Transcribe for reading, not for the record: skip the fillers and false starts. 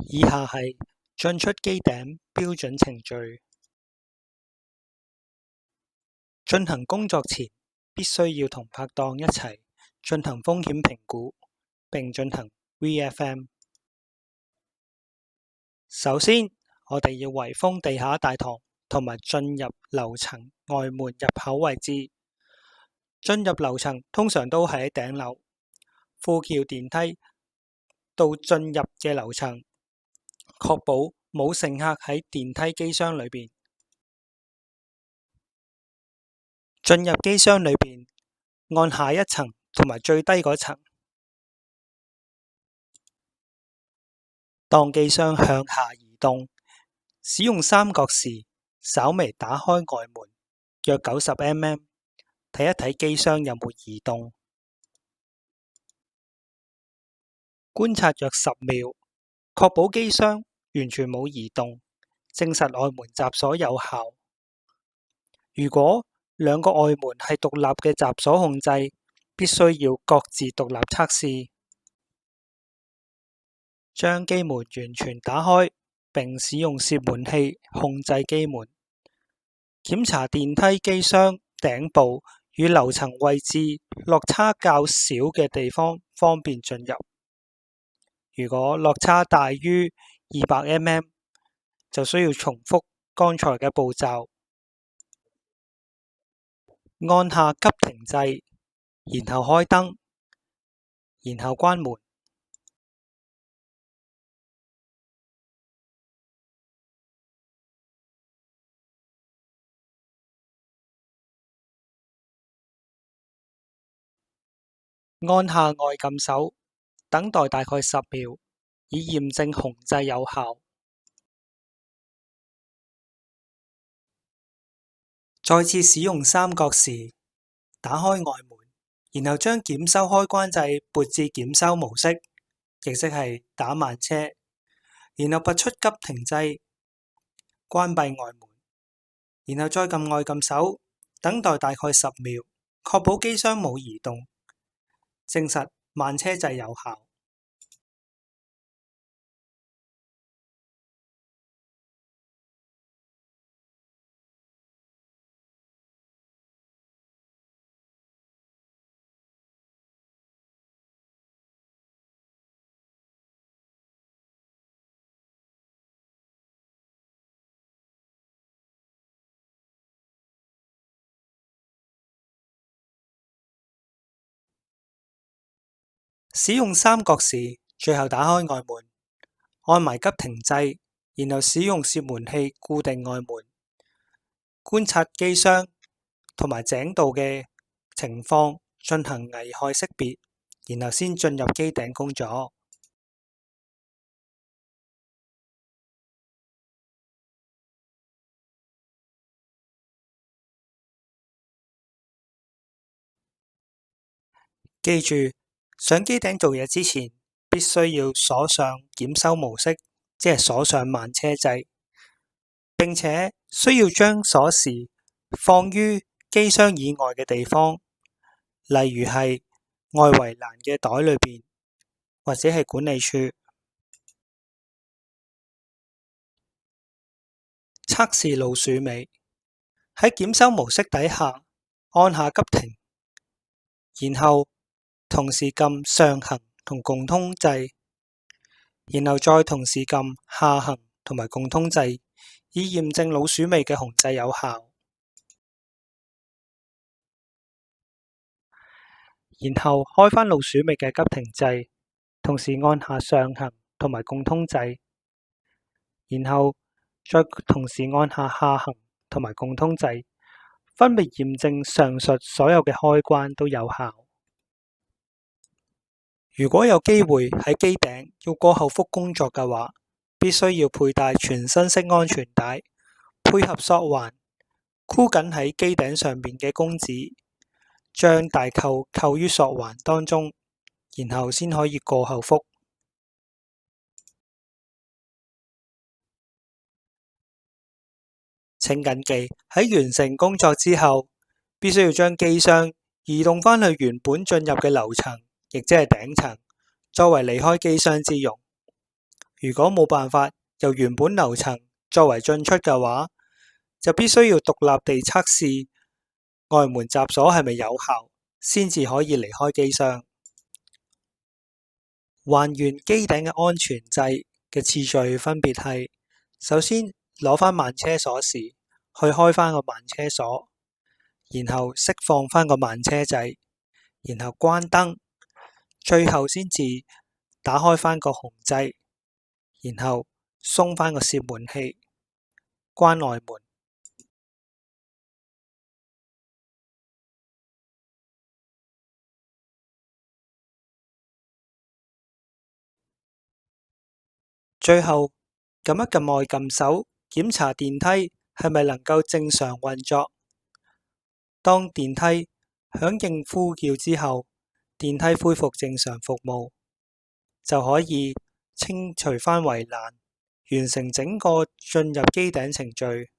以下係進出機頂標準程序。進行工作前，必須要同拍檔一齊進行風險評估，並進行 VFM。首先，我哋要圍封地下大堂同埋進入樓層外門入口位置。進入樓層通常都係喺頂樓，扶橋電梯到進入嘅樓層，確保冇乘客喺電梯機箱裏邊。進入機箱裏邊，按下一層同埋最低嗰層。當機箱向下移動，使用三角時，稍微打開外門，約90mm， 睇一睇機箱有冇移動。觀察約10秒，確保機箱完全冇移動，證實外門閘鎖有效。如果兩個外門係獨立嘅閘鎖控制，必須要各自獨立測試。將機門完全打開，並使用攝門器控制機門。檢查電梯機箱頂部與樓層位置落差較少嘅地方，方便進入。如果落差大於200mm， 就需要重複剛才嘅步驟。按下急停掣，然後開燈，然後關門。按下外撳手，等待大概10秒，以驗證控制有效。再次使用三角時，打開外門，然後將檢修開關掣撥至檢修模式，亦即係打慢車，然後拔出急停掣，關閉外門，然後再撳外撳手，等待大概10秒，確保機箱冇移動，證實慢車掣有效。使用三角時，最後打開外門，按埋急停掣，然後使用攝門器固定外門，觀察機箱同埋井道嘅情況，進行危害識別，然後先進入機頂工作。記住，上機頂做嘢之前，必須要鎖上檢修模式，即係鎖上慢車掣，並且需要將鎖匙放於機箱以外嘅地方，例如係外圍欄嘅袋裏邊，或者係管理處。測試老鼠尾，喺檢修模式底下，按下急停，然後同時撳上行同共通掣，然後再同時撳下行同埋共通掣，以驗證老鼠尾嘅控制有效。然後開返老鼠尾嘅急停掣，同時按下上行同埋共通掣，然後再同時按下下行同埋共通掣，分別驗證上述所有嘅開關都有效。如果有機會喺機頂要過後復工作嘅話，必須要佩戴全身式安全帶，配合索環，箍緊喺機頂上面嘅弓子，將大扣扣於索環當中，然後先可以過後復。請緊記，喺完成工作之後，必須要將機箱移動返去原本進入嘅樓層，亦即係頂層，作為離開機箱之用。如果冇辦法由原本樓層作為進出嘅話，就必須要獨立地測試外門閘鎖係咪有效，先至可以離開機箱。還原機頂嘅安全掣嘅次序分別係：首先攞返慢車鎖匙去開返個慢車鎖，然後釋放返個慢車掣，然後關燈，最後先至打開返個紅掣，然後鬆返個攝門器，關外門。最後撳一撳外撳手，檢查電梯係咪能夠正常運作。當電梯響應呼叫之後，電梯恢復正常服務，就可以清除返圍欄，完成整個進入機頂程序。